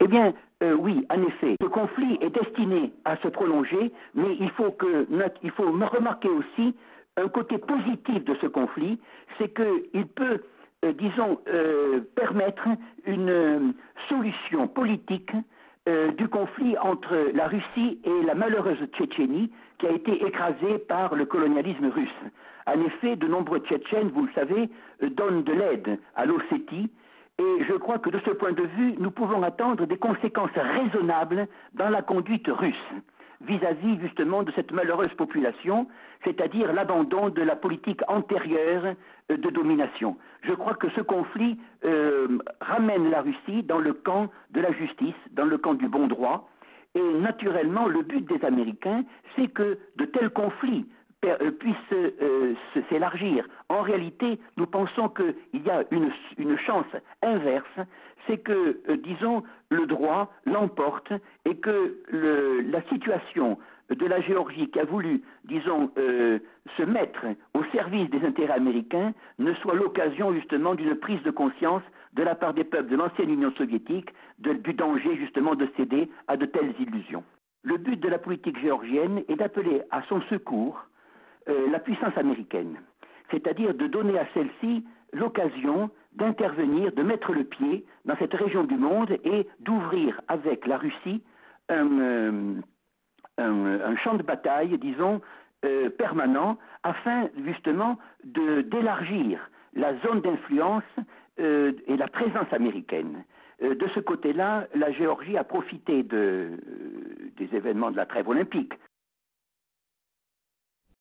Eh bien, oui, en effet, ce conflit est destiné à se prolonger, mais il faut remarquer aussi un côté positif de ce conflit, c'est qu'il peut, disons, permettre une solution politique du conflit entre la Russie et la malheureuse Tchétchénie qui a été écrasée par le colonialisme russe. En effet, de nombreux Tchétchènes, vous le savez, donnent de l'aide à l'Ossétie. Et je crois que de ce point de vue, nous pouvons attendre des conséquences raisonnables dans la conduite russe vis-à-vis justement de cette malheureuse population, c'est-à-dire l'abandon de la politique antérieure de domination. Je crois que ce conflit ramène la Russie dans le camp de la justice, dans le camp du bon droit, et naturellement le but des Américains, c'est que de tels conflits puisse s'élargir. En réalité, nous pensons qu'il y a une chance inverse, c'est que, disons, le droit l'emporte et que la situation de la Géorgie qui a voulu, disons, se mettre au service des intérêts américains ne soit l'occasion justement d'une prise de conscience de la part des peuples de l'ancienne Union soviétique du danger justement de céder à de telles illusions. Le but de la politique géorgienne est d'appeler à son secours la puissance américaine, c'est-à-dire de donner à celle-ci l'occasion d'intervenir, de mettre le pied dans cette région du monde et d'ouvrir avec la Russie un champ de bataille, disons, permanent, afin justement d'élargir la zone d'influence et la présence américaine. De ce côté-là, la Géorgie a profité des événements de la trêve olympique,